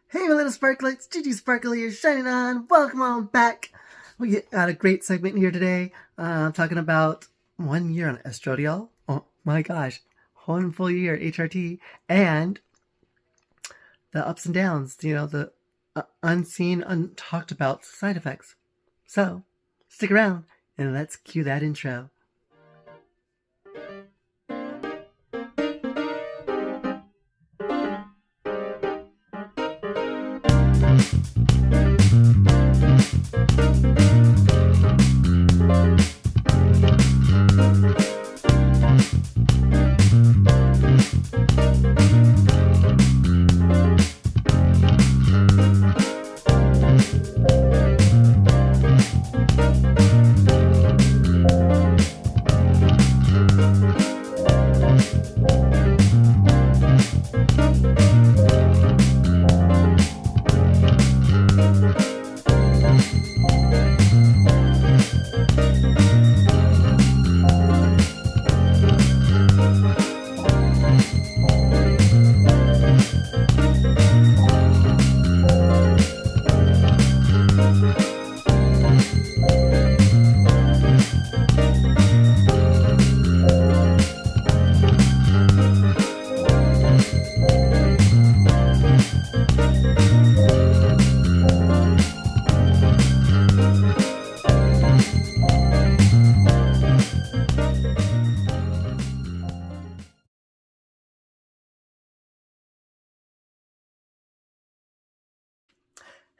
Hey, my little SparkleX, Gigi Sparkle here, shining on. Welcome on back. We got a great segment here today. Talking about 1 year on Estradiol. Oh my gosh, 1 full year HRT, and the ups and downs. The unseen, untalked about side effects. So stick around and let's cue that intro.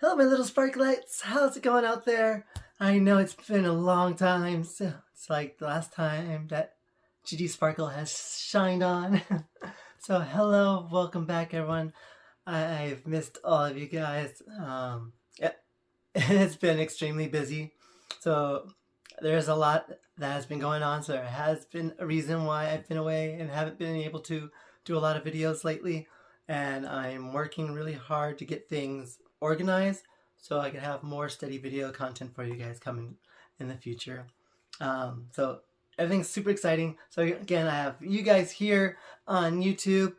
Hello, my little sparklets. How's it going out there? I know it's been a long time. So it's like the last time that GD Sparkle has shined on. So hello, welcome back, everyone. I've missed all of you guys. Yeah, it's been extremely busy. So there's a lot that has been going on. So there has been a reason why I've been away and haven't been able to do a lot of videos lately. And I'm working really hard to get things organized so I can have more steady video content for you guys coming in the future. So everything's super exciting. So again, I have you guys here on YouTube.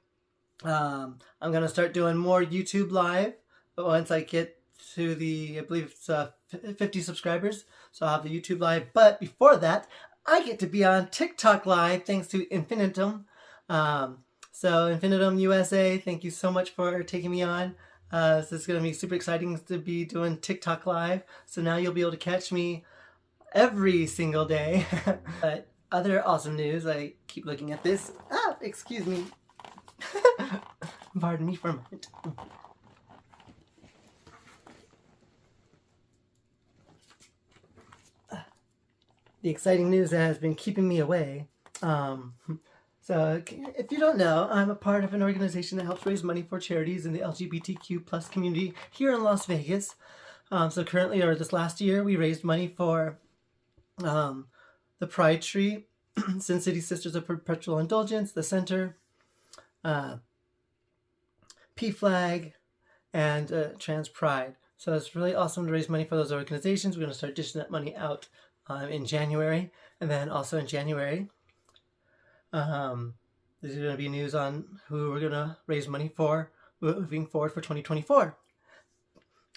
I'm gonna start doing more YouTube live once I get to I believe it's 50 subscribers. So I'll have the YouTube live. But before that, I get to be on TikTok live thanks to Infinitum. So Infinitum USA, thank you so much for taking me on. So it's going to be super exciting to be doing TikTok live. So now you'll be able to catch me every single day. But other awesome news, I keep looking at this. Ah, excuse me. Pardon me for a moment. The exciting news that has been keeping me away. So if you don't know, I'm a part of an organization that helps raise money for charities in the LGBTQ plus community here in Las Vegas. So currently, or this last year, we raised money for the Pride Tree, Sin City Sisters of Perpetual Indulgence, the Center, P-Flag, and Trans Pride. So it's really awesome to raise money for those organizations. We're going to start dishing that money out in January. And then also in January, there's going to be news on who we're going to raise money for moving forward for 2024.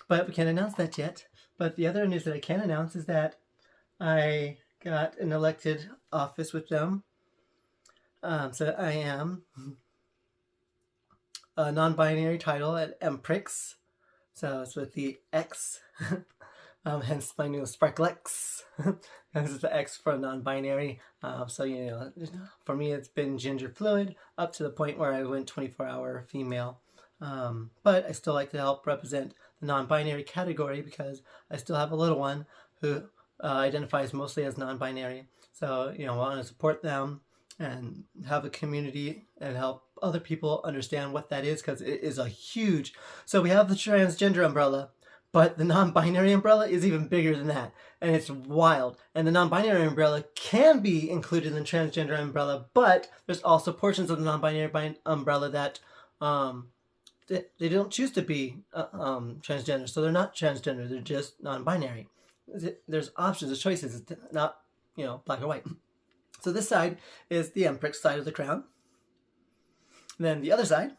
But we can't announce that yet. But the other news that I can announce is that I got an elected office with them. So I am a non-binary title at Emprex. So it's with the X. Hence my new SparkleX. This is the X for non-binary. So, for me it's been gender fluid up to the point where I went 24-hour female. But I still like to help represent the non-binary category because I still have a little one who identifies mostly as non-binary. So, I want to support them and have a community and help other people understand what that is because it is a huge... So we have the transgender umbrella, but the non-binary umbrella is even bigger than that, and it's wild. And the non-binary umbrella can be included in the transgender umbrella, but there's also portions of the non-binary umbrella that they don't choose to be transgender, so they're not transgender, they're just non-binary. There's options, there's choices, it's not, black or white. So this side is the Emprex side of the crown. And then the other side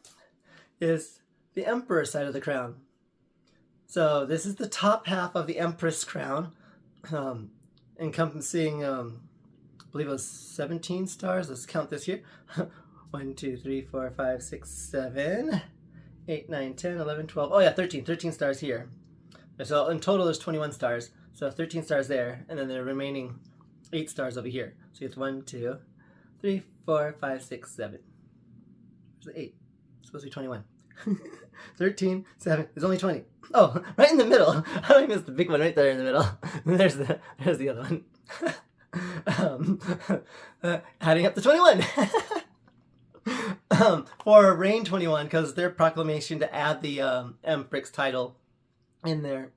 is the emperor side of the crown. So this is the top half of the Empress crown, encompassing, I believe it was 17 stars. Let's count this here. 1, 2, 3, 4, 5, 6, 7, 8, 9, 10, 11, 12. Oh yeah, 13 stars here. So in total there's 21 stars. So 13 stars there, and then the remaining 8 stars over here. So it's 1, 2, 3, 4, 5, 6, 7. There's 8. It's supposed to be 21. 13, 7. There's only 20. Oh, right in the middle. I missed the big one right there in the middle. There's the other one. Adding up to 21. For Reign 21, because their proclamation to add the Emprex title in there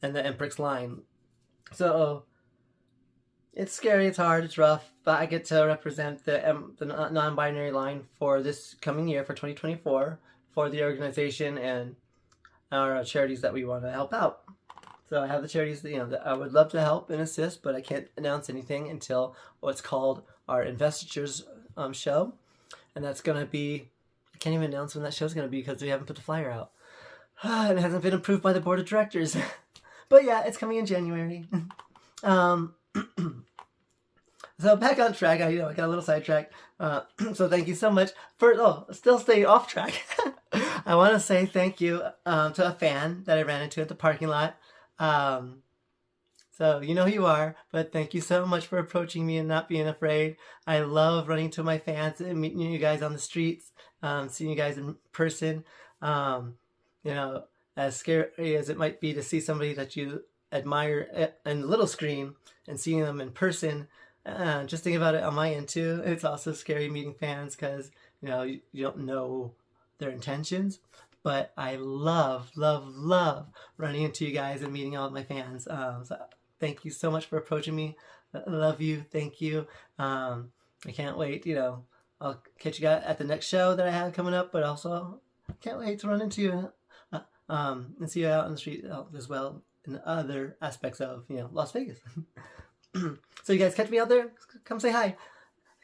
and the Emprex line. So it's scary, it's hard, it's rough, but I get to represent the non-binary line for this coming year, for 2024, for the organization and our charities that we want to help out. So I have the charities that I would love to help and assist, but I can't announce anything until what's called our investitures show. And that's going to be, I can't even announce when that show's going to be because we haven't put the flyer out. And it hasn't been approved by the board of directors. But yeah, it's coming in January. So back on track, I got a little sidetracked. So thank you so much for, still staying off track. I want to say thank you to a fan that I ran into at the parking lot. So you know who you are, but thank you so much for approaching me and not being afraid. I love running to my fans and meeting you guys on the streets, seeing you guys in person. As scary as it might be to see somebody that you admire in the little screen and seeing them in person, just think about it on my end too. It's also scary meeting fans because you don't know their intentions. But I love running into you guys and meeting all of my fans. So thank you so much for approaching me. I love you. Thank you. I can't wait. I'll catch you guys at the next show that I have coming up. But also, I can't wait to run into you and see you out on the street as well in other aspects of Las Vegas. So you guys catch me out there? Come say hi.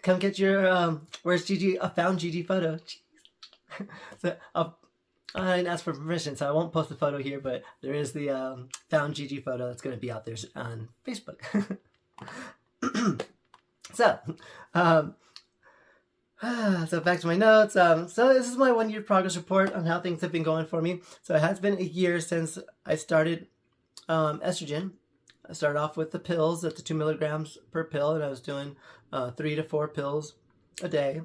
Come get your where's Gigi? A found Gigi photo. So I didn't ask for permission, so I won't post the photo here, but there is the found Gigi photo that's going to be out there on Facebook. So back to my notes. So this is my 1-year progress report on how things have been going for me. So it has been a year since I started estrogen. I started off with the pills at the 2 milligrams per pill, and I was doing 3 to 4 pills a day.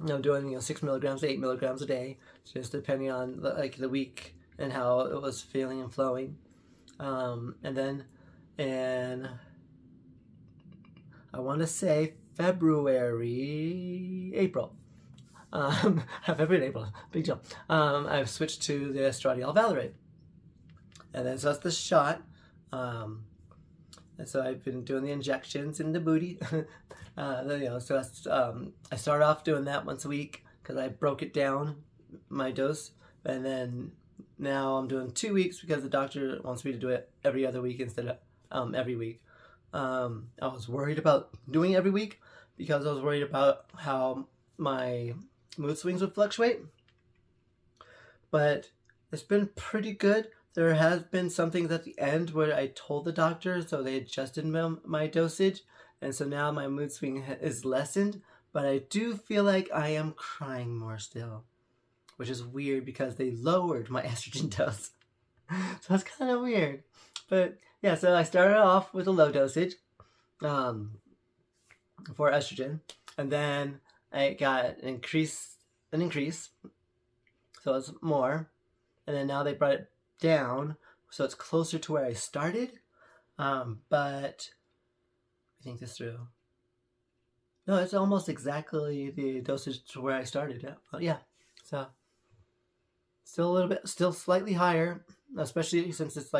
Doing 6 milligrams to 8 milligrams a day, just depending on the week and how it was feeling and flowing. And then in, I want to say April. February and April, big jump. I've switched to the Estradiol Valerate. And then so that's the shot. And so I've been doing the injections in the booty. So that's, I started off doing that once a week because I broke it down, my dose. And then now I'm doing 2 weeks because the doctor wants me to do it every other week instead of every week. I was worried about doing every week because I was worried about how my mood swings would fluctuate. But it's been pretty good. There has been some things at the end where I told the doctor, so they adjusted my dosage, and so now my mood swing is lessened, but I do feel like I am crying more still, which is weird because they lowered my estrogen dose. So it's kind of weird. But yeah, so I started off with a low dosage for estrogen, and then I got an increase, so it's more, and then now they brought it down, so it's closer to where I started, but I think this through. No, it's almost exactly the dosage to where I started. Yeah. So still slightly higher, especially since it's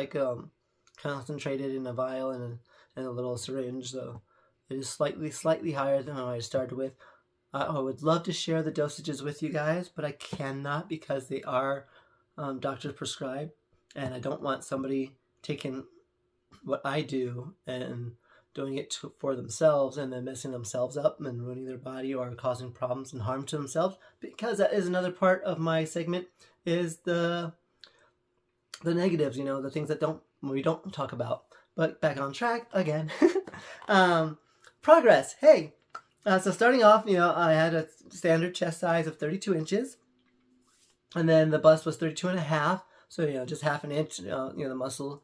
concentrated in a vial and a little syringe. So it is slightly higher than what I started with. I would love to share the dosages with you guys, but I cannot because they are doctor's prescribed. And I don't want somebody taking what I do and doing it for themselves and then messing themselves up and ruining their body or causing problems and harm to themselves, because that is another part of my segment is the negatives, you know, the things that we don't talk about. But back on track again. Progress. Hey, so starting off, you know, I had a standard chest size of 32 inches, and then the bust was 32 and a half. So, you know, just half an inch, you know, the muscle,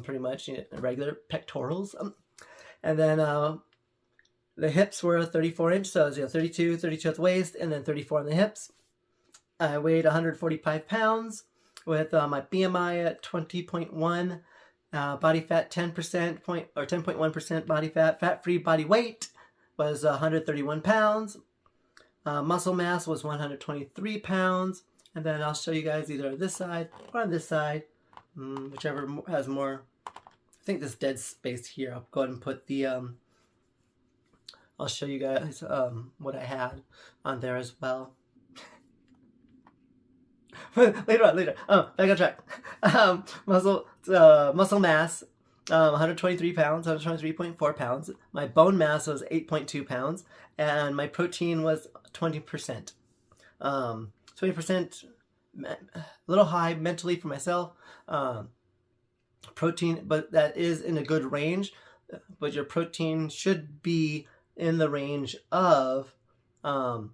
pretty much, you know, regular pectorals. And then the hips were 34 inch, so it was, you know, 32 at the waist, and then 34 on the hips. I weighed 145 pounds with my BMI at 20.1, body fat 10.1% body fat. Fat-free body weight was 131 pounds. Muscle mass was 123 pounds. And then I'll show you guys either on this side or on this side, whichever has more. I think this dead space here, I'll go ahead and put the, I'll show you guys what I had on there as well. later. Oh, back on track. Muscle mass, 123 pounds, 123.4 pounds. My bone mass was 8.2 pounds, and my protein was 20%. 20%, a little high mentally for myself. Protein, but that is in a good range. But your protein should be in the range of 10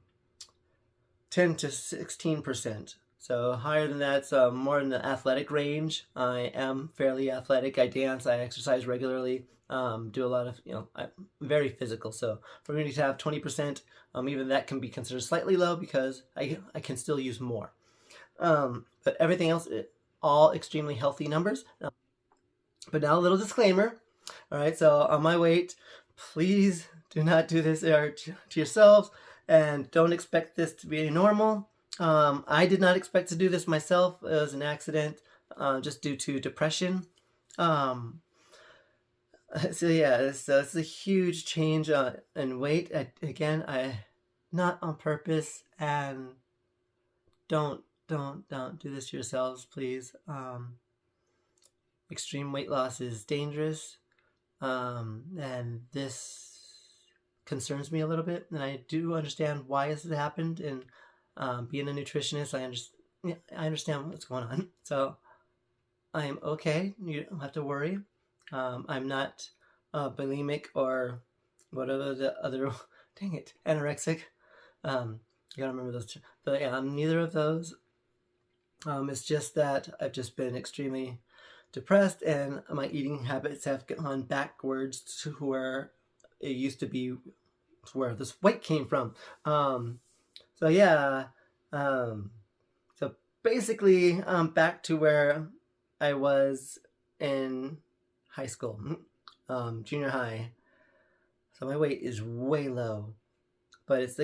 to 16%. So higher than that's more in the athletic range. I am fairly athletic. I dance, I exercise regularly, do a lot of, you know, I'm very physical. So for me to have 20%, even that can be considered slightly low because I can still use more. But everything else, all extremely healthy numbers. But now a little disclaimer. All right, so on my weight, please do not do this to yourselves, and don't expect this to be normal. I did not expect to do this myself. It was an accident, just due to depression. So yeah, it's a huge change in weight. Again, not on purpose, and don't do this to yourselves, please. Extreme weight loss is dangerous, and this concerns me a little bit, and I do understand why this has happened, and being a nutritionist, I understand what's going on. So I am okay. You don't have to worry. I'm not bulimic or whatever the other, dang it, anorexic. You gotta remember those two. But yeah, I'm neither of those. It's just that I've just been extremely depressed, and my eating habits have gone backwards to where it used to be, to where this weight came from. So yeah, so basically back to where I was in high school, junior high. So my weight is way low, but it's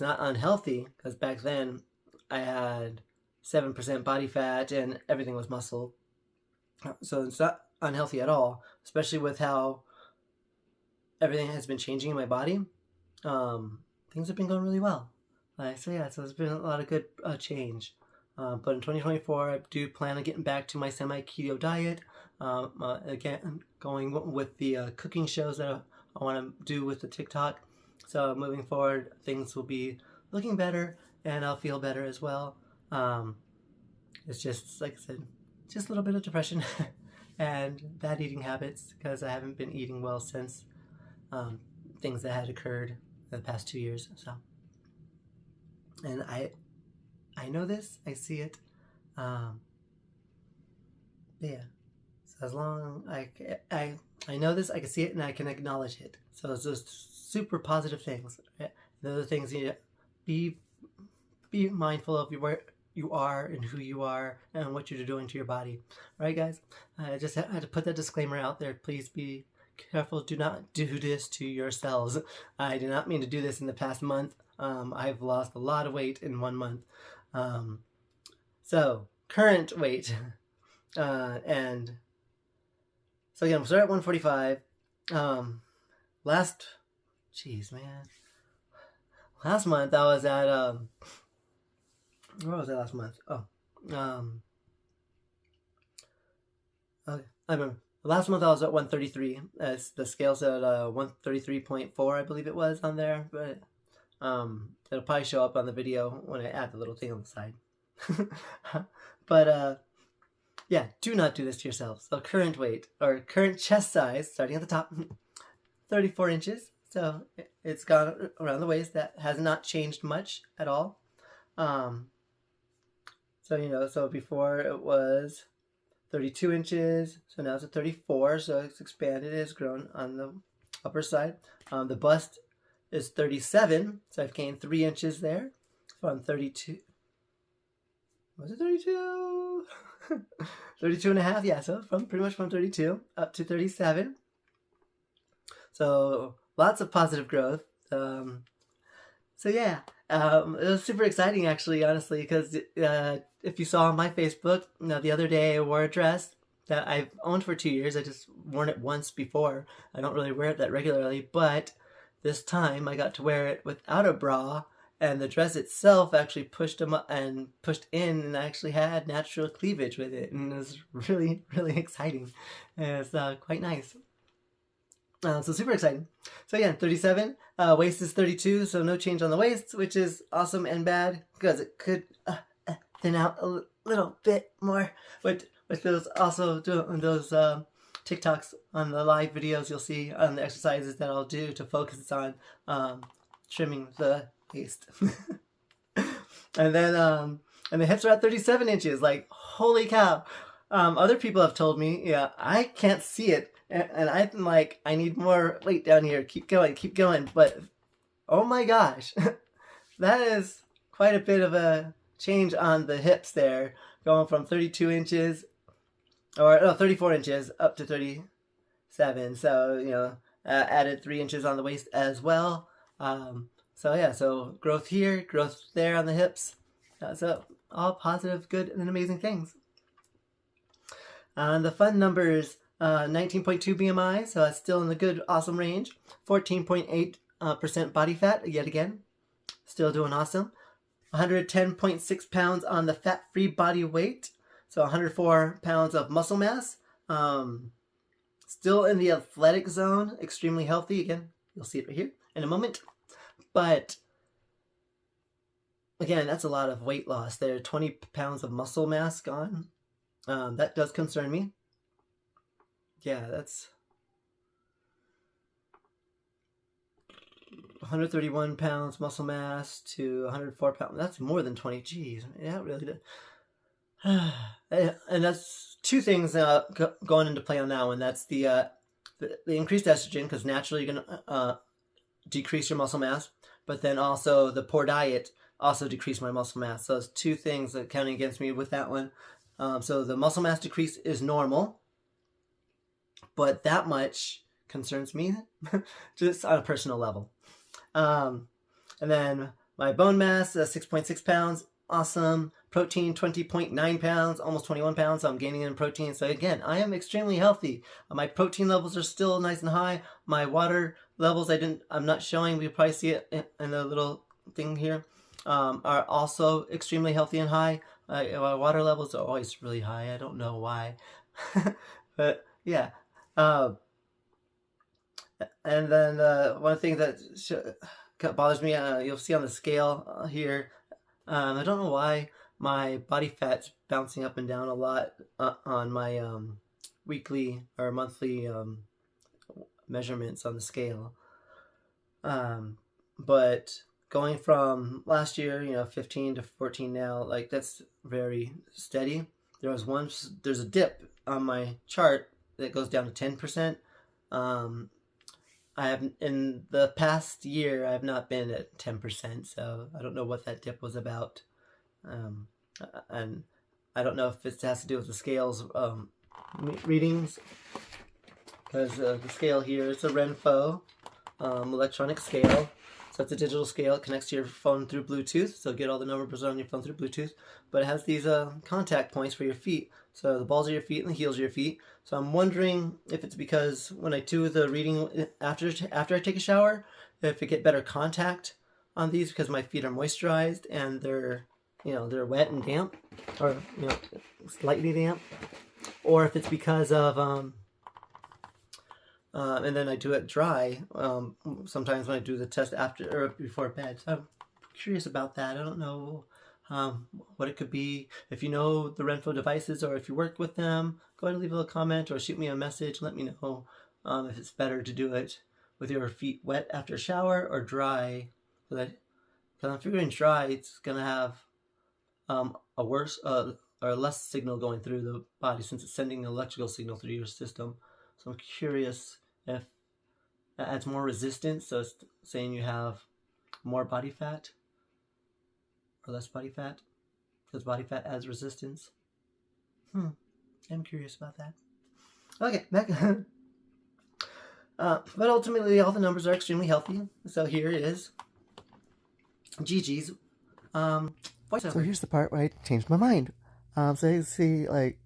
not unhealthy, because back then I had 7% body fat and everything was muscle. So it's not unhealthy at all, especially with how everything has been changing in my body. Things have been going really well. So yeah, so there's been a lot of good change. But in 2024, I do plan on getting back to my semi-keto diet. Again, going with the cooking shows that I want to do with the TikTok. So moving forward, things will be looking better, and I'll feel better as well. It's just, like I said, just a little bit of depression and bad eating habits, because I haven't been eating well since things that had occurred in the past 2 years. So, and I know this, I see it. Yeah. So as long I know this, I can see it, and I can acknowledge it. So it's just super positive things. Right? The other things, you know, be mindful of where you are and who you are and what you're doing to your body. Right, guys? I just had to put that disclaimer out there. Please be careful. Do not do this to yourselves. I did not mean to do this in the past month. I've lost a lot of weight in 1 month. So current weight, and so again, we'll start at 145. Last month I was at where was I last month? Okay, I remember. Last month I was at 133. The scale said 133.4, I believe it was on there, but it'll probably show up on the video when I add the little thing on the side. But yeah, do not do this to yourselves. So current weight or current chest size, starting at the top, 34 inches. So it's gone around the waist. That has not changed much at all. So before it was 32 inches, so now it's at 34, so it's expanded, it's grown on the upper side. The bust is 37, so I've gained 3 inches there from 32. Was it 32? 32 and a half, yeah, so pretty much from 32 up to 37. So lots of positive growth. So yeah, it was super exciting actually, honestly, because if you saw on my Facebook, the other day I wore a dress that I've owned for 2 years. I just worn it once before. I don't really wear it that regularly, but this time I got to wear it without a bra, and the dress itself actually pushed in, and I actually had natural cleavage with it, and it was really, really exciting. And it's quite nice. So super exciting. So again, 37, waist is 32, so no change on the waist, which is awesome and bad because it could thin out a little bit more. With those also doing those TikToks on the live videos, you'll see on the exercises that I'll do to focus on trimming the waist. And then and the hips are at 37 inches. Like, holy cow! Other people have told me, yeah, I can't see it. And I'm like, I need more weight down here. Keep going. But, oh my gosh, that is quite a bit of a change on the hips there, going from 32 inches, or no, 34 inches up to 37. So, added 3 inches on the waist as well. So yeah, so growth here, growth there on the hips. So all positive, good, and amazing things. The fun numbers. 19.2 BMI, so that's still in the good, awesome range. 14.8% body fat, yet again, still doing awesome. 110.6 pounds on the fat-free body weight, so 104 pounds of muscle mass. Still in the athletic zone, extremely healthy. Again, you'll see it right here in a moment. But again, that's a lot of weight loss there. 20 pounds of muscle mass gone. That does concern me. Yeah, that's 131 pounds muscle mass to 104 pounds. That's more than 20. Geez, yeah, really did. And that's two things going into play on that one. That's the increased estrogen, because naturally you're going to decrease your muscle mass, but then also the poor diet also decreased my muscle mass. So it's two things that counting against me with that one. So the muscle mass decrease is normal, but that much concerns me just on a personal level. And then my bone mass, 6.6 pounds, awesome. Protein, 20.9 pounds, almost 21 pounds, so I'm gaining in protein. So again, I am extremely healthy. My protein levels are still nice and high. My water levels, I'm not showing, we'll probably see it in the little thing here, are also extremely healthy and high. My water levels are always really high. I don't know why. But yeah. And then one of the things that bothers me, you'll see on the scale here, I don't know why my body fat's bouncing up and down a lot on my weekly or monthly measurements on the scale. But going from last year, 15 to 14 now, like that's very steady. There's a dip on my chart that goes down to 10%. I have, in the past year, I have not been at 10%, so I don't know what that dip was about. And I don't know if it has to do with the scales readings, because the scale here is a Renpho electronic scale. So it's a digital scale. It connects to your phone through Bluetooth, so get all the numbers on your phone through Bluetooth. But it has these contact points for your feet. So the balls of your feet and the heels of your feet. So I'm wondering if it's because when I do the reading after I take a shower, if I get better contact on these because my feet are moisturized and they're wet and damp, or slightly damp, or if it's because of and then I do it dry sometimes when I do the test after or before bed. So I'm curious about that. I don't know what it could be. If you know the Renfo devices or if you work with them, go ahead and leave a little comment or shoot me a message. Let me know if it's better to do it with your feet wet after a shower or dry. Because I'm figuring dry, it's going to have a worse or less signal going through the body since it's sending an electrical signal through your system. So I'm curious if that adds more resistance. So it's saying you have more body fat or less body fat, because body fat adds resistance. I'm curious about that. Okay, back. But ultimately, all the numbers are extremely healthy. So here is Gigi's voiceover. So here's the part where I changed my mind. So you see, like,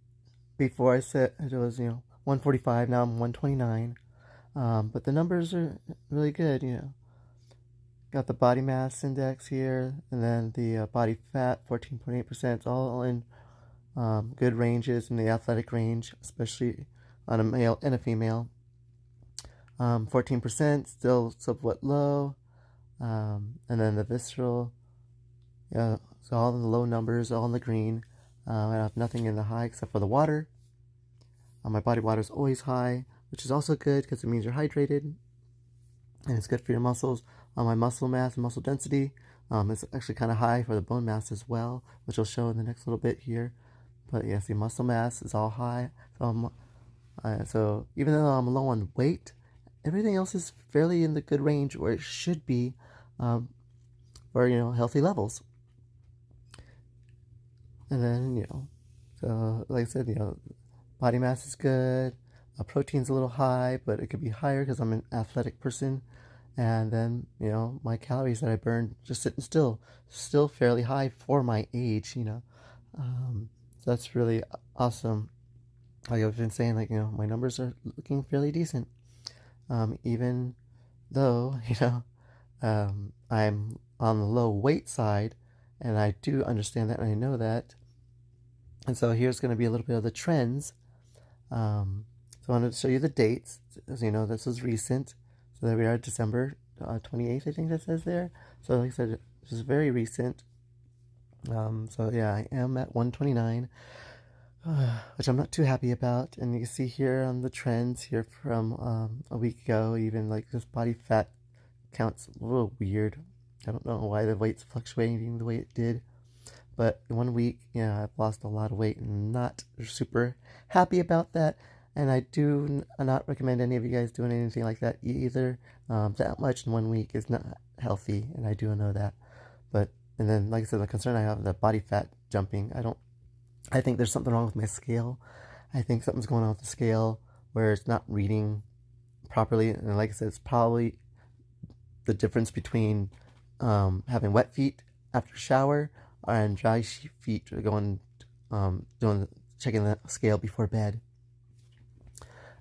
before I said it was, 145, now I'm 129. But the numbers are really good, Got the body mass index here, and then the body fat, 14.8%. It's all in good ranges in the athletic range, especially on a male and a female. 14%, still somewhat low. And then the visceral, so all the low numbers, all in the green. I have nothing in the high except for the water. My body water is always high, which is also good because it means you're hydrated. And it's good for your muscles. My muscle mass and muscle density is actually kind of high for the bone mass as well, which will show in the next little bit here. But yeah, see, muscle mass is all high. So even though I'm low on weight, everything else is fairly in the good range where it should be for, healthy levels. And then, so like I said, body mass is good. Protein's a little high, but it could be higher because I'm an athletic person. And then, my calories that I burn just sitting still fairly high for my age, So that's really awesome. Like I've been saying, my numbers are looking fairly decent. Even though, I'm on the low weight side, and I do understand that, and I know that. And so here's going to be a little bit of the trends. So I wanted to show you the dates. As you know, this was recent. So there we are, December 28th, I think that says there. So like I said, this is very recent. So yeah, I am at 129, which I'm not too happy about. And you can see here on the trends here from a week ago, even like this body fat count's a little weird. I don't know why the weight's fluctuating the way it did. But in 1 week, I've lost a lot of weight and not super happy about that. And I do not recommend any of you guys doing anything like that either. That much in 1 week is not healthy, and I do know that. And then, like I said, the concern I have, the body fat jumping. I think there's something wrong with my scale. I think something's going on with the scale where it's not reading properly. And like I said, it's probably the difference between having wet feet after a shower and dry feet going checking the scale before bed.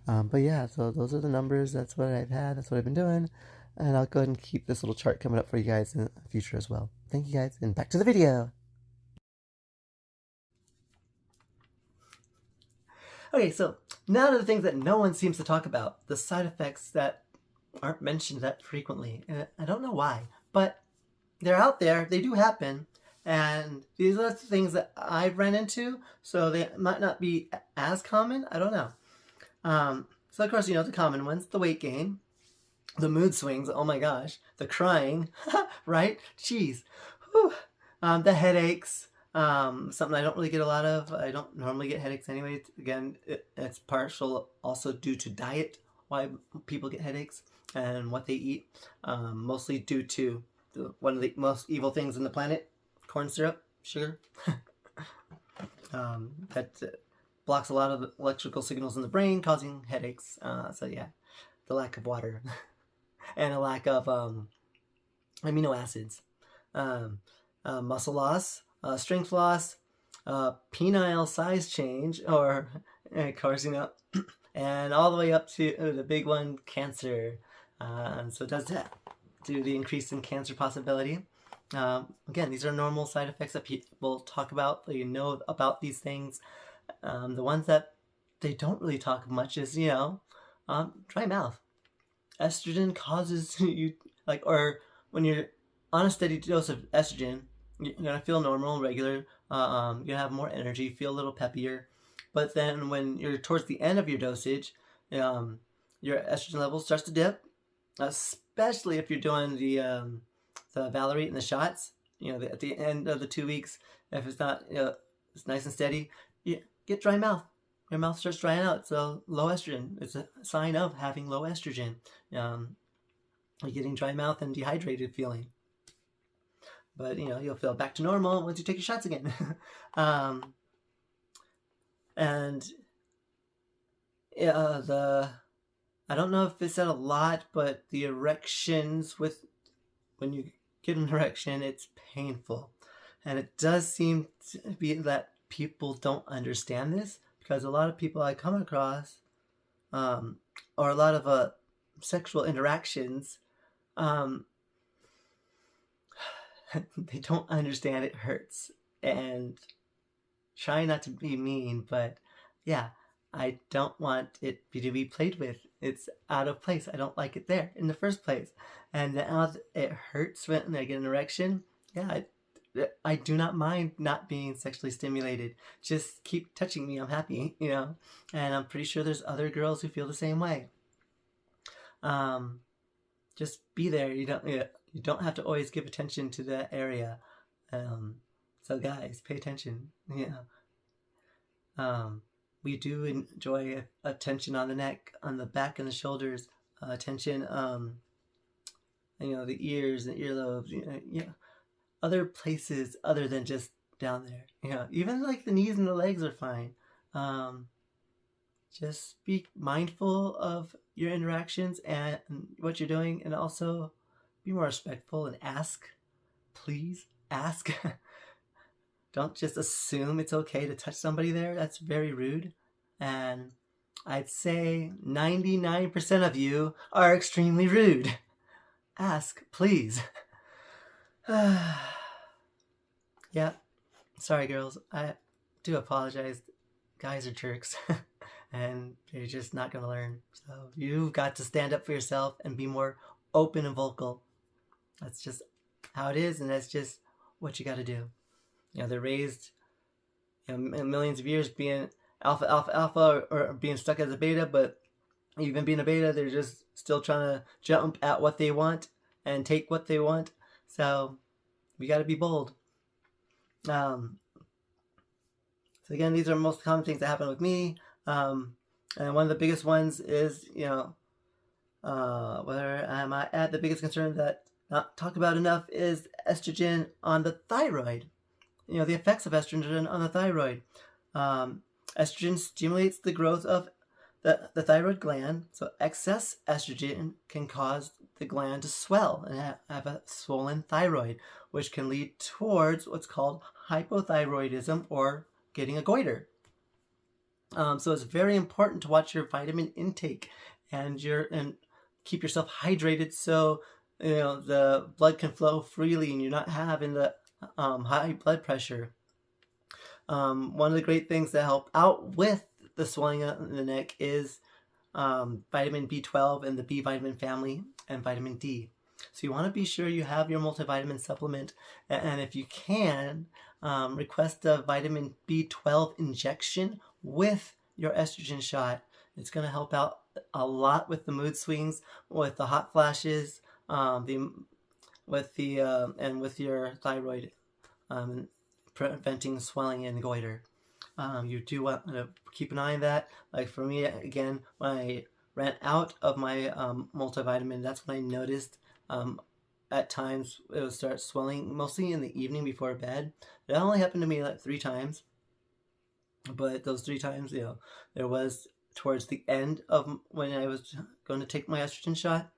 But yeah, so those are the numbers. That's what I've had. That's what I've been doing. And I'll go ahead and keep this little chart coming up for you guys in the future as well. Thank you guys, and back to the video. Okay, so now to the things that no one seems to talk about, the side effects that aren't mentioned that frequently. And I don't know why, but they're out there. They do happen. And these are the things that I've run into, so they might not be as common. I don't know. So of course, the common ones, the weight gain, the mood swings, oh my gosh, the crying, right? Jeez. Whew. The headaches, something I don't really get a lot of. I don't normally get headaches anyway. Again, it's partial also due to diet, why people get headaches and what they eat. Mostly due to one of the most evil things in the planet, corn syrup, sugar. That blocks a lot of the electrical signals in the brain, causing headaches. So yeah, the lack of water and a lack of amino acids. Muscle loss, strength loss, penile size change, or of course, and all the way up to the big one, cancer. So it does that due to the increase in cancer possibility. Again, these are normal side effects that people talk about. You know about these things. The ones that they don't really talk much is, dry mouth. Estrogen causes you, or when you're on a steady dose of estrogen, you're gonna feel normal and regular. You're gonna have more energy, feel a little peppier. But then when you're towards the end of your dosage, your estrogen level starts to dip, especially if you're doing the Valerate and the shots. At the end of the 2 weeks, if it's not it's nice and steady, you get dry mouth. Your mouth starts drying out. So low estrogen. It's a sign of having low estrogen. You're getting dry mouth and dehydrated feeling. But you'll feel back to normal once you take your shots again. And I don't know if it's said a lot, but the erections when you get an erection, it's painful. And it does seem to be that people don't understand this, because a lot of people I come across, or a lot of sexual interactions, they don't understand it hurts. And try not to be mean, but yeah, I don't want it to be played with. It's out of place. I don't like it there in the first place. And now it hurts when I get an erection. Yeah, I do not mind not being sexually stimulated. Just keep touching me. I'm happy, And I'm pretty sure there's other girls who feel the same way. Just be there. You don't have to always give attention to that area. So guys, pay attention. We do enjoy attention on the neck, on the back and the shoulders, attention, the ears and earlobes, other places other than just down there. Even like the knees and the legs are fine. Just be mindful of your interactions and what you're doing, and also be more respectful and ask. Please ask. Don't just assume it's okay to touch somebody there. That's very rude. And I'd say 99% of you are extremely rude. Ask, please. Yeah. Sorry, girls. I do apologize. Guys are jerks. And they're just not going to learn. So you've got to stand up for yourself and be more open and vocal. That's just how it is, and that's just what you got to do. They're raised millions of years being alpha, alpha, alpha, or being stuck as a beta, but even being a beta, they're just still trying to jump at what they want and take what they want. So we got to be bold. So again, these are most common things that happen with me. And one of the biggest ones is, where am I at? The biggest concern that not talked about enough is estrogen on the thyroid. The effects of estrogen on the thyroid. Estrogen stimulates the growth of the thyroid gland, so excess estrogen can cause the gland to swell and have a swollen thyroid, which can lead towards what's called hypothyroidism, or getting a goiter. So it's very important to watch your vitamin intake and keep yourself hydrated, so the blood can flow freely and you're not having the high blood pressure. One of the great things that help out with the swelling in the neck is vitamin B12 and the B vitamin family, and vitamin D. So you want to be sure you have your multivitamin supplement, and if you can, request a vitamin B12 injection with your estrogen shot. It's going to help out a lot with the mood swings, with the hot flashes, and with your thyroid, preventing swelling and goiter. You do want to keep an eye on that. Like for me, again, when I ran out of my multivitamin, that's when I noticed at times it would start swelling, mostly in the evening before bed. It only happened to me like 3 times, but those 3 times, there was towards the end of when I was going to take my estrogen shot.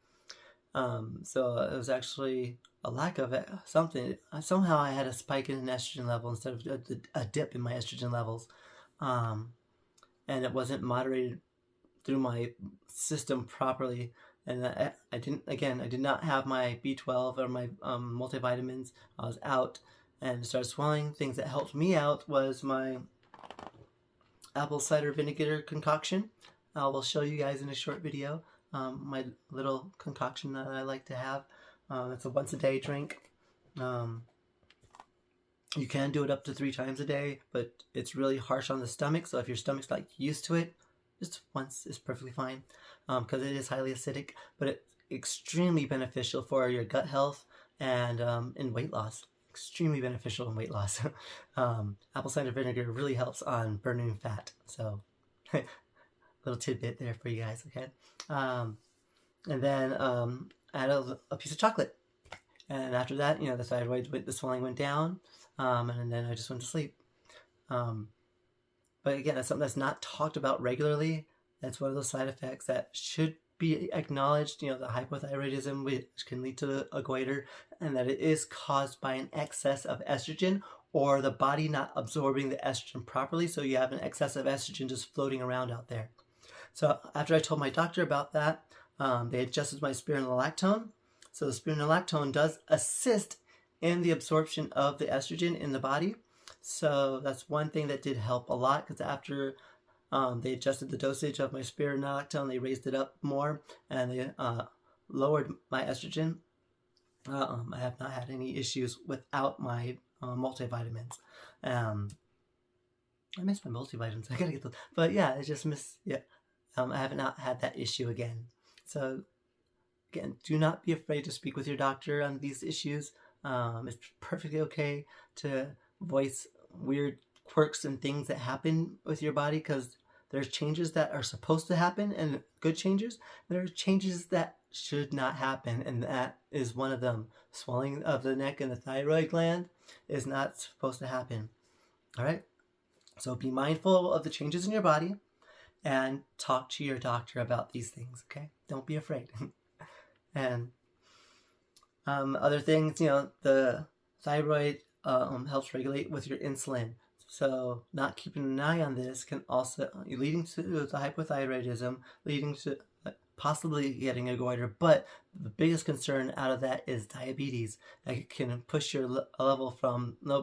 So it was actually a lack of something. Somehow I had a spike in an estrogen level instead of a dip in my estrogen levels. And it wasn't moderated through my system properly. And I did not have my B12 or my multivitamins. I was out and started swelling. Things that helped me out was my apple cider vinegar concoction. I will show you guys in a short video. My little concoction that I like to have. It's a once a day drink. You can do it up to 3 times a day, but it's really harsh on the stomach. So if your stomach's like used to it, just once is perfectly fine, because it is highly acidic. But it's extremely beneficial for your gut health and in weight loss. Extremely beneficial in weight loss. Apple cider vinegar really helps on burning fat. So little tidbit there for you guys. Okay, and then add a piece of chocolate. And after that, the thyroid, the swelling went down, and then I just went to sleep. But again, that's something that's not talked about regularly. That's one of those side effects that should be acknowledged. The hypothyroidism, which can lead to a goiter, and that it is caused by an excess of estrogen or the body not absorbing the estrogen properly. So you have an excess of estrogen just floating around out there. So after I told my doctor about that, they adjusted my spironolactone. So the spironolactone does assist in the absorption of the estrogen in the body. So that's one thing that did help a lot, because after they adjusted the dosage of my spironolactone, they raised it up more, and they lowered my estrogen. I have not had any issues without my multivitamins. I miss my multivitamins. I gotta get those. But yeah, I just miss, I have not had that issue again. So again, do not be afraid to speak with your doctor on these issues. It's perfectly okay to voice weird quirks and things that happen with your body, because there's changes that are supposed to happen and good changes. There are changes that should not happen, and that is one of them. Swelling of the neck and the thyroid gland is not supposed to happen. All right? So be mindful of the changes in your body and talk to your doctor about these things, okay? Don't be afraid. And other things, the thyroid helps regulate with your insulin. So not keeping an eye on this can also leading to the hypothyroidism, leading to possibly getting a goiter. But the biggest concern out of that is diabetes. That can push your level from no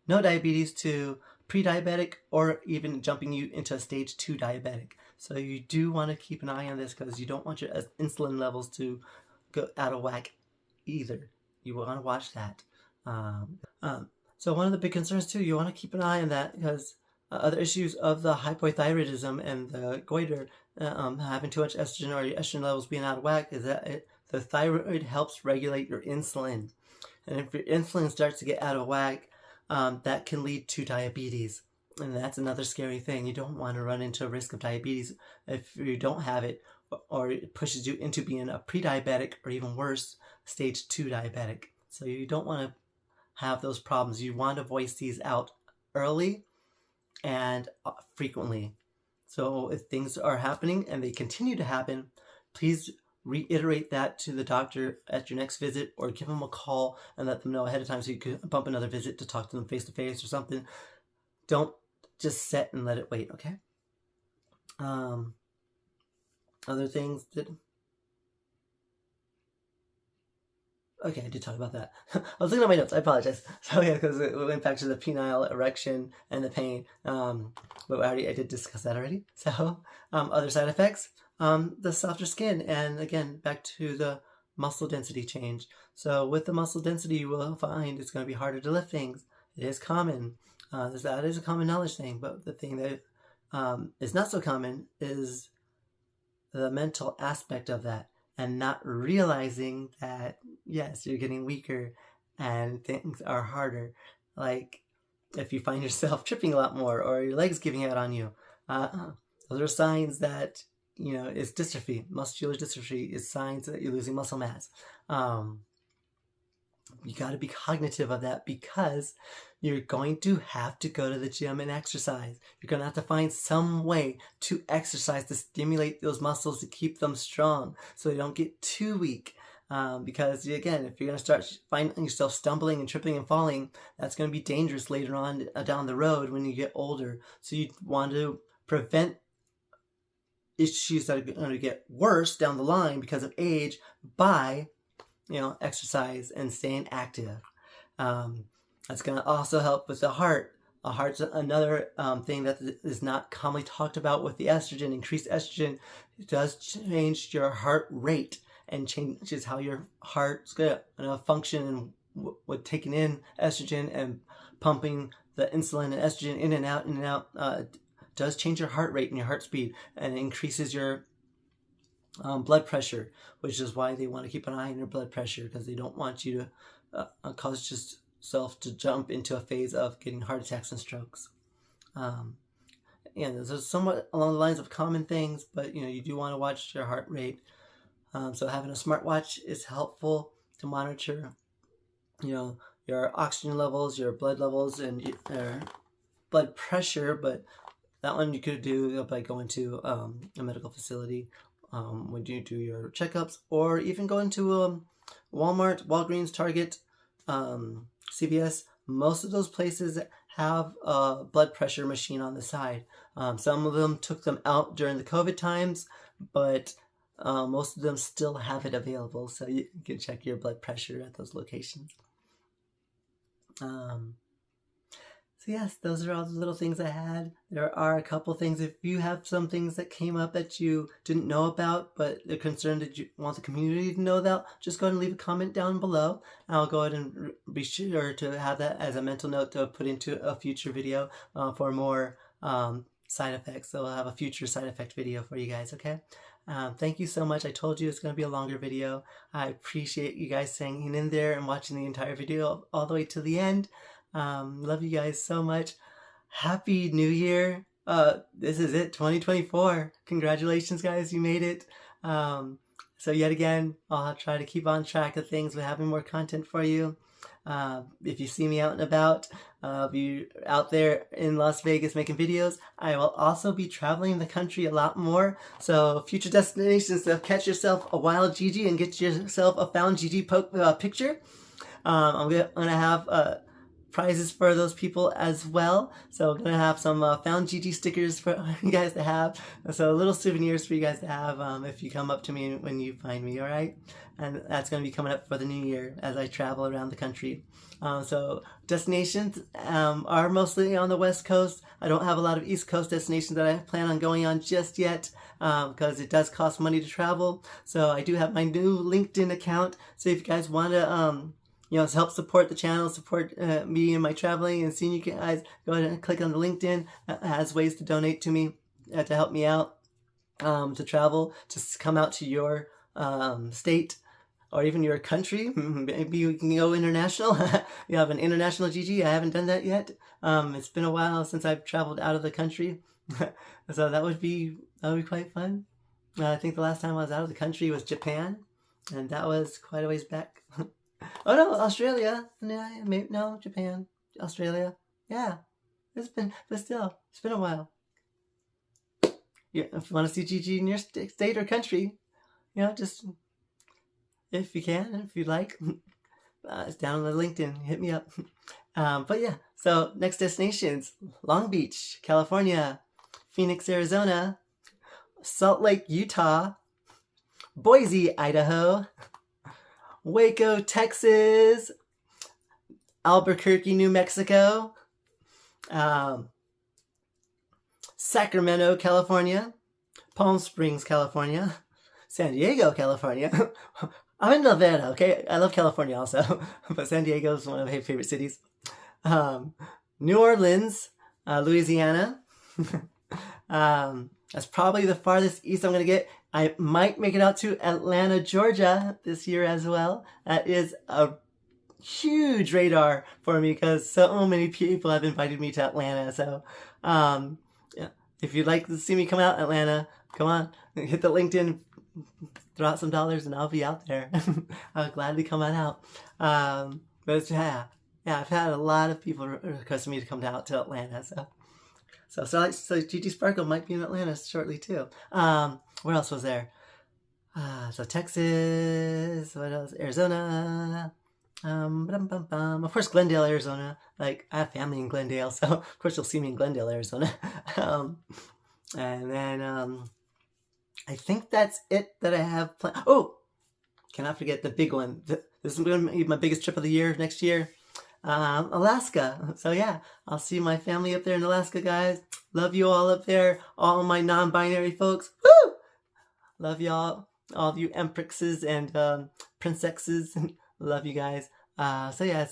diabetes to pre-diabetic, or even jumping you into a stage 2 diabetic. So you do want to keep an eye on this, because you don't want your insulin levels to go out of whack either. You want to watch that. So one of the big concerns too, you want to keep an eye on that, because other issues of the hypothyroidism and the goiter, having too much estrogen or your estrogen levels being out of whack, is that the thyroid helps regulate your insulin. And if your insulin starts to get out of whack, that can lead to diabetes. And that's another scary thing. You don't want to run into a risk of diabetes if you don't have it, or it pushes you into being a pre-diabetic, or even worse, stage 2 diabetic. So you don't want to have those problems. You want to voice these out early and frequently. So if things are happening and they continue to happen, please reiterate that to the doctor at your next visit, or give them a call and let them know ahead of time, so you can bump another visit to talk to them face to face or something. Don't just sit and let it wait, okay? Other things that... Okay, I did talk about that. I was looking at my notes. I apologize. So yeah, because it went back to the penile erection and the pain. But I did discuss that already. So other side effects, the softer skin, and again back to the muscle density change. So with the muscle density, you will find it's going to be harder to lift things. It is common. That is a common knowledge thing. But the thing that is not so common is the mental aspect of that, and not realizing that, yes, you're getting weaker and things are harder. Like if you find yourself tripping a lot more, or your legs giving out on you, those are signs that, it's dystrophy. Muscular dystrophy is signs that you're losing muscle mass. You got to be cognitive of that, because you're going to have to go to the gym and exercise. You're going to have to find some way to exercise to stimulate those muscles, to keep them strong, so you don't get too weak. Because again, if you're going to start finding yourself stumbling and tripping and falling, that's going to be dangerous later on down the road when you get older. So you want to prevent issues that are going to get worse down the line because of age by exercise and staying active. That's going to also help with the heart. A heart's another thing that is not commonly talked about with the estrogen. Increased estrogen does change your heart rate and changes how your heart's going to function, and with taking in estrogen and pumping the insulin and estrogen in and out, does change your heart rate and your heart speed, and increases your blood pressure, which is why they want to keep an eye on your blood pressure, because they don't want you to cause yourself to jump into a phase of getting heart attacks and strokes. And those are somewhat along the lines of common things, but you do want to watch your heart rate. So having a smartwatch is helpful to monitor, your oxygen levels, your blood levels, and your blood pressure. But that one you could do by going to a medical facility when you do your checkups, or even go into Walmart, Walgreens, Target, CVS. Most of those places have a blood pressure machine on the side. Some of them took them out during the COVID times, but most of them still have it available, so you can check your blood pressure at those locations. So yes, those are all the little things I had. There are a couple things. If you have some things that came up that you didn't know about, but they're concerned that you want the community to know about, just go ahead and leave a comment down below. I'll go ahead and be sure to have that as a mental note to put into a future video for more side effects. So I'll have a future side effect video for you guys, okay? Thank you so much. I told you it's going to be a longer video. I appreciate you guys hanging in there and watching the entire video all the way to the end. Love you guys so much. Happy New Year. This is it, 2024. Congratulations, guys. You made it. So yet again, I'll try to keep on track of things with having more content for you. If you see me out and about, I'll be out there in Las Vegas making videos. I will also be traveling the country a lot more. So future destinations to catch yourself a wild Gigi and get yourself a found Gigi picture. I'm gonna have prizes for those people as well. So I'm gonna have some found GG stickers for you guys to have. So little souvenirs for you guys to have if you come up to me when you find me, all right? And that's gonna be coming up for the new year as I travel around the country. So destinations are mostly on the West Coast. I don't have a lot of East Coast destinations that I plan on going on just yet because it does cost money to travel. So I do have my new LinkedIn account. So if you guys want to help support the channel, support me and my traveling and seeing you guys, go ahead and click on the LinkedIn. It has ways to donate to me to help me out to travel, to come out to your state or even your country. Maybe you can go international. You have an international GG. I haven't done that yet. It's been a while since I've traveled out of the country. So that would be quite fun. I think the last time I was out of the country was Japan, and that was quite a ways back. Oh no, Australia. No, Japan, Australia. Yeah, but still, it's been a while. Yeah, if you want to see GG in your state or country, just if you can, if you'd like, it's down on the LinkedIn. Hit me up. But yeah, so next destinations: Long Beach, California; Phoenix, Arizona; Salt Lake, Utah; Boise, Idaho; Waco, Texas; Albuquerque, New Mexico; Sacramento, California; Palm Springs, California; San Diego, California. I'm in Nevada, okay? I love California also, but San Diego is one of my favorite cities. New Orleans, Louisiana. That's probably the farthest east I'm going to get. I might make it out to Atlanta, Georgia this year as well. That is a huge radar for me because so many people have invited me to Atlanta. So yeah, if you'd like to see me come out Atlanta, come on, hit the LinkedIn, throw out some dollars and I'll be out there. I'll gladly come on out. But it's, yeah, I've had a lot of people request me to come out to Atlanta. So GG Sparkle might be in Atlanta shortly too. Where else was there? So Texas, what else? Arizona. Of course, Glendale, Arizona. Like, I have family in Glendale, so of course you'll see me in Glendale, Arizona. And then I think that's it that I have planned. Oh, cannot forget the big one. This is going to be my biggest trip of the year next year. Alaska. So yeah, I'll see my family up there in Alaska, guys. Love you all up there, all my non-binary folks. Woo! Love y'all, all of you Emprexes and princesses. Love you guys. So yeah,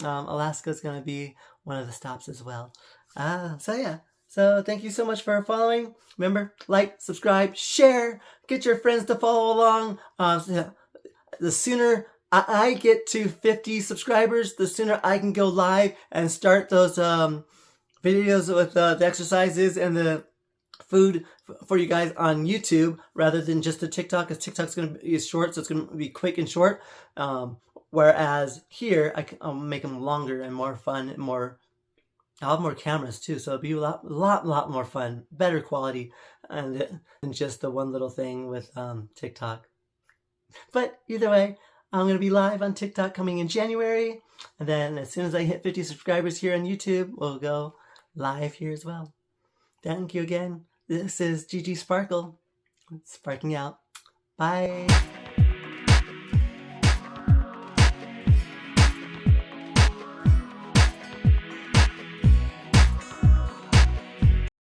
Alaska is going to be one of the stops as well. So yeah. So thank you so much for following. Remember, like, subscribe, share, get your friends to follow along. The sooner I get to 50 subscribers, the sooner I can go live and start those videos with the exercises and the food for you guys on YouTube rather than just the TikTok, because TikTok's going to be short, so it's going to be quick and short. Whereas here, I'll make them longer and more fun and more. I'll have more cameras too, so it'll be a lot more fun, better quality, and than just the one little thing with TikTok. But either way, I'm going to be live on TikTok coming in January, and then as soon as I hit 50 subscribers here on YouTube, we'll go live here as well. Thank you again. This is GG Sparkle, sparking out. Bye.